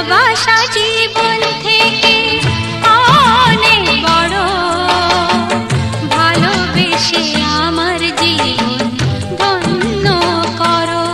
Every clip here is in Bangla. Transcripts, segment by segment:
ভালোবাসা জীবন থেকে অনেক বড়, ভালোবেসে আমার জীবন ধন্য করো।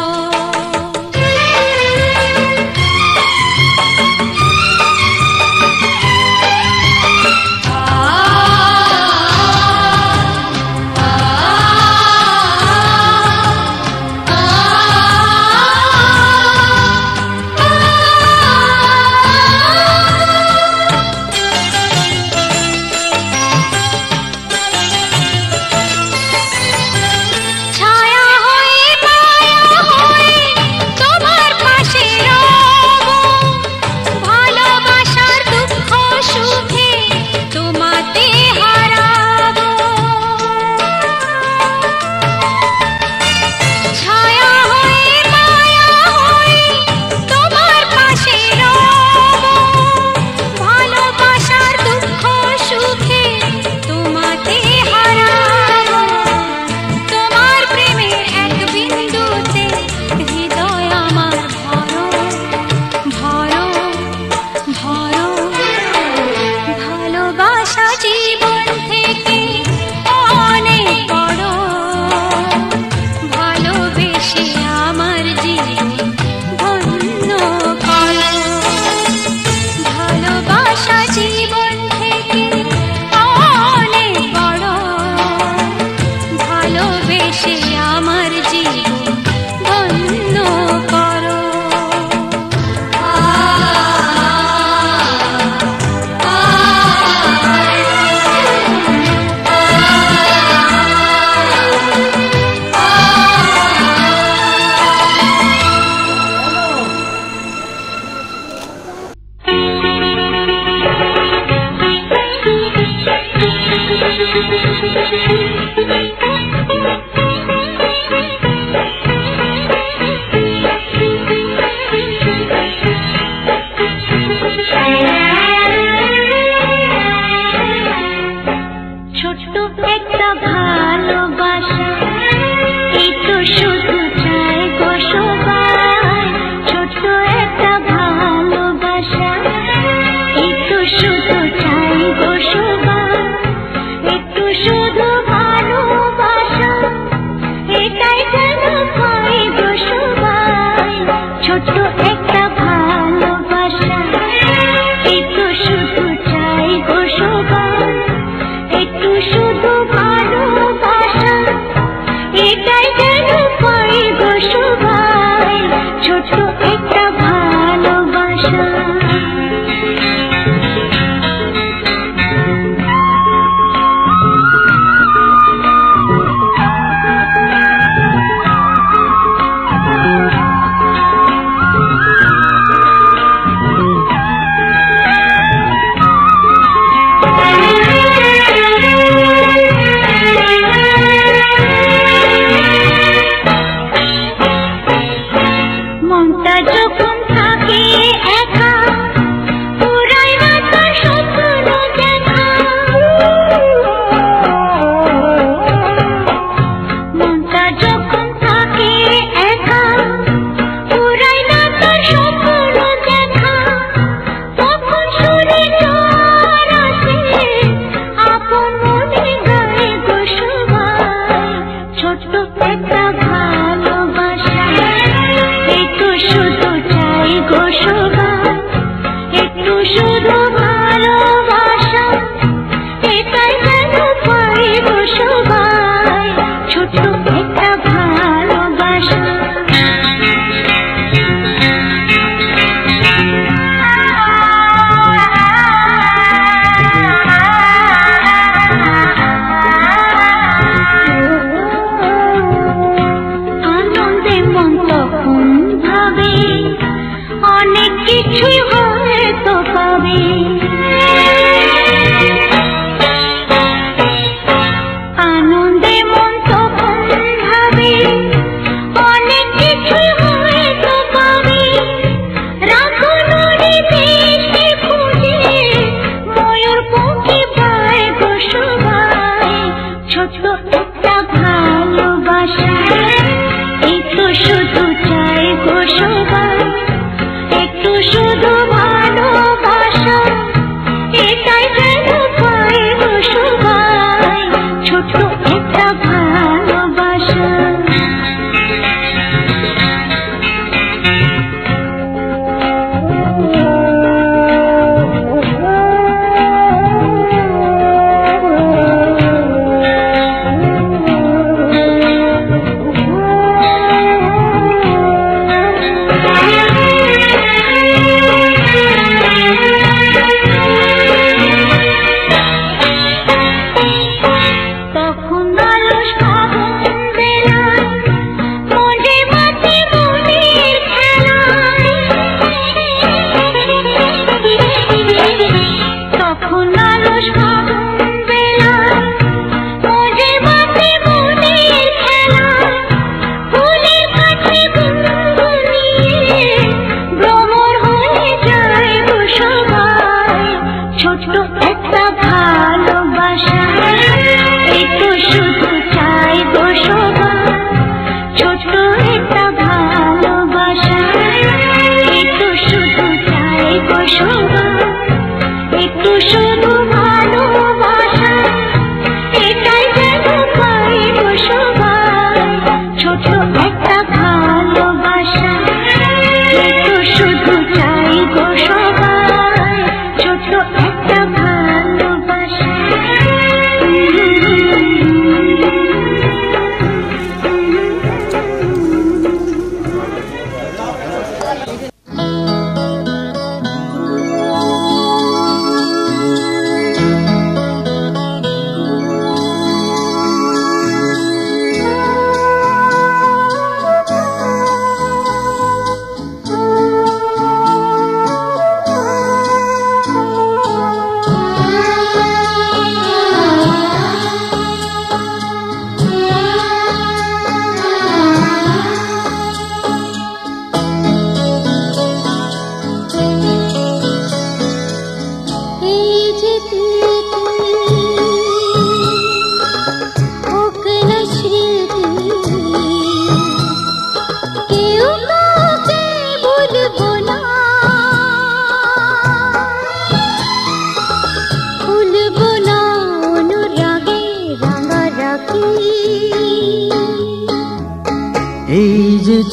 একটু শুধু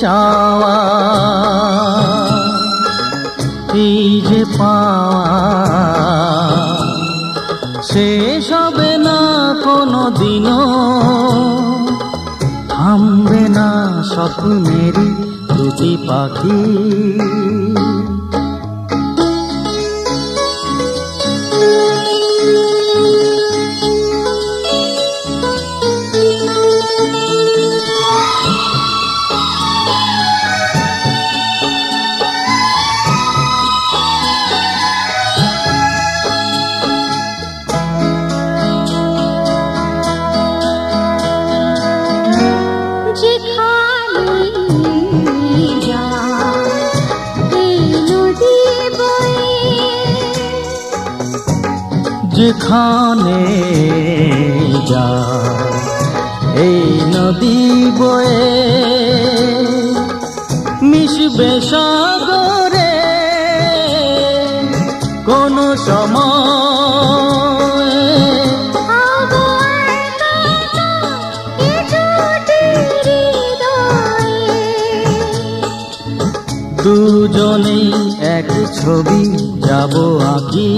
চাওয়া এই যে পাওয়া শেষ হবে না কোনো দিনও থামবে না স্বপ্নেরই দুটি পাখি যেখানে যা এই নদী বয়ে মিশবে সাগরে কোন সময় দুজনেই এক ছবি যাব আঁকি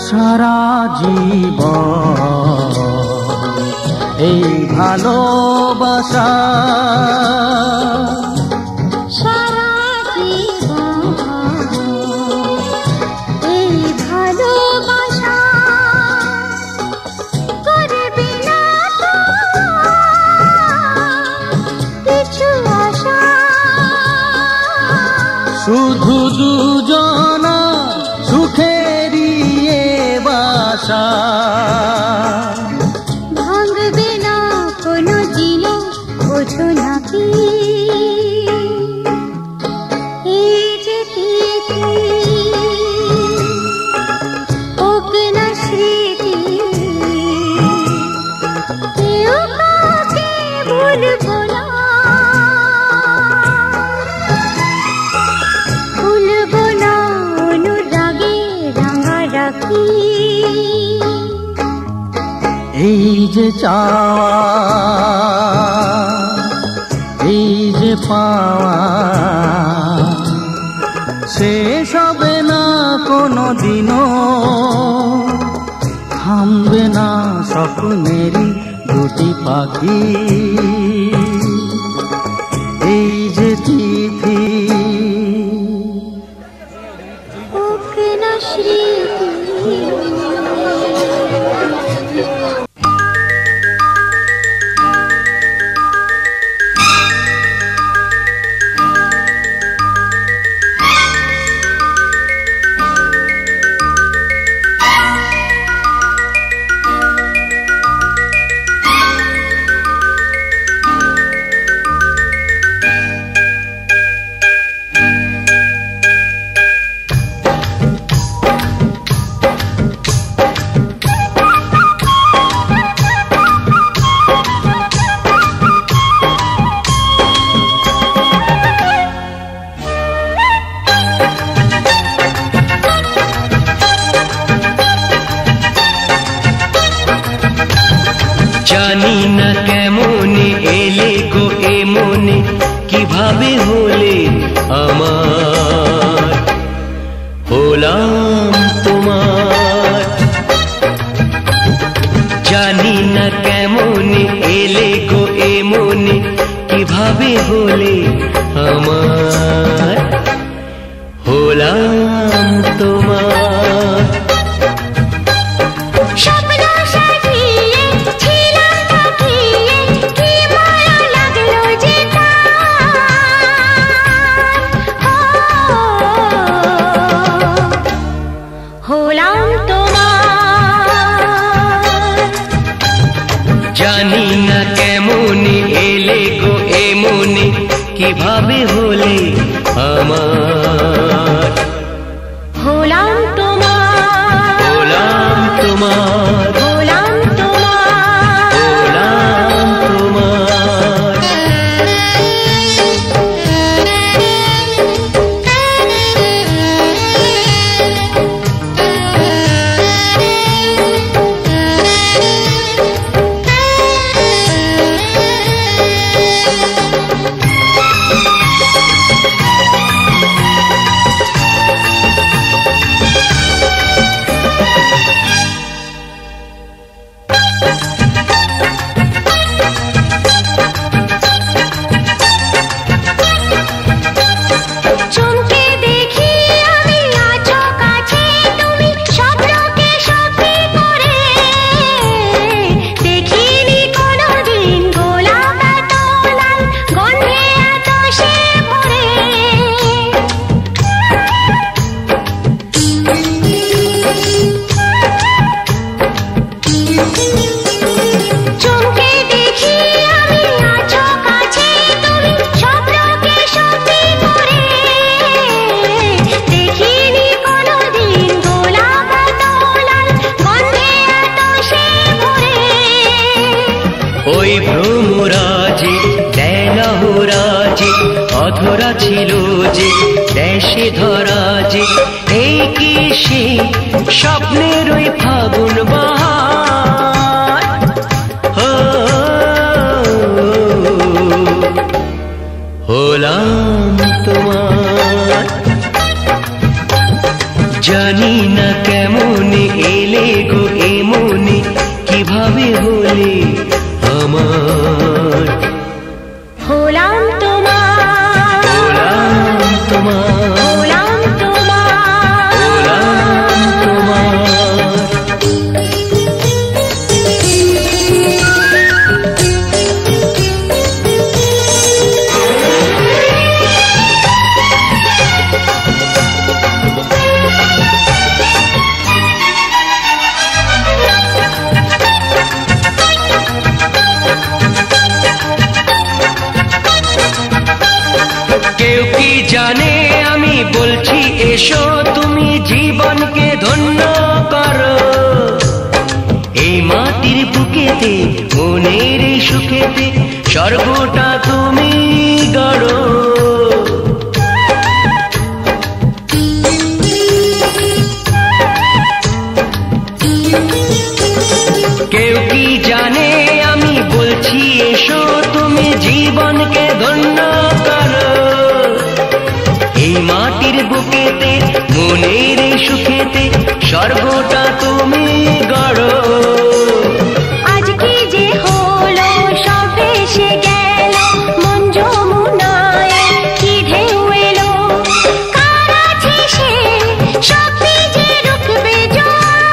সারা জীবন এই ভালোবাসা সারা জীবন এই ভালোবাসা করবে না তো কিছু আশা শুধু দুজনা সুখেরই বাসা ভাঙবে না কোনো দিনও বোঝো নাকি এই যে হোক না স্মৃতি কেউ কাউকে ভুলবো না ভুলবো না অনুরাগে রাঙা রাখি এই যে চাওয়া এই যে পাওয়া শেষ হবে না কোনো দিনও থামবে না স্বপ্নেরই দুটি পাখি এই যে তিথি হোক না স্মৃতি জানি না কেমনে এলে গো এ মনে কিভাবে হলে আমার হলাম তোমার জানি না কেমনে এলে গো এ মনে কিভাবে হলে আমার হলাম তোমার স্বপ্ন সাজিয়ে কিভাবে হলে আমার। হলাম তোমার, হলাম তোমার, হলাম তোমার, হলাম তোমার। চমকে দেখি আমি আছো কাছে তুমি স্বপ্নকে সত্যি করে, দেখিনি কোনোদিন গোলাপ এত লাল গন্ধে এত সে ভরে। চমকে দেখি আমি আছো কাছে তুমি স্বপ্নকে সত্যি করে, দেখিনি কোনোদিন গোলাপ এত লাল গন্ধে এত সে ভরে। ওই ভ্রমরাজি দেলহরাজি অধরা ছিল যে দেশে ধরা যে, এই কি সে স্বপ্নের ওই ফাগুন বাহার। ও, হলাম তোমার, জানি না কেমন এলে গো এমনে, কিভাবে হলে আমার। হলাম তোমার, হলাম তোমার, হলাম তোমার, হলাম তোমার। কেউ কি জানে আমি বলছি এসো তুমি জীবনকে ধন্য করো, এই মাটির বুকেতে মনের এই সুখেতে স্বর্গটা তুমি গড়ো। কেউ কি জানে আমি বলছি এসো তুমি জীবনকে ধন্য করো, এই মাটির বুকেতে মনের এই সুখেতে স্বর্গটা তুমি গড়ো। আজ কি যে হলো সব ভেসে গেল, মন যমুনায় কি ঢেউ এলো, কার আছে সে শক্তি যে রুখবে জল।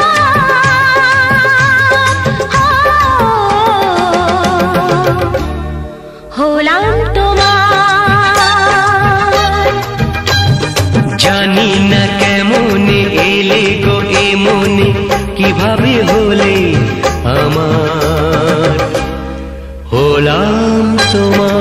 হলাম তোমার, জানি না কেমন এলে গো এমনে, কিভাবে হলে আমার। হলাম তোমার।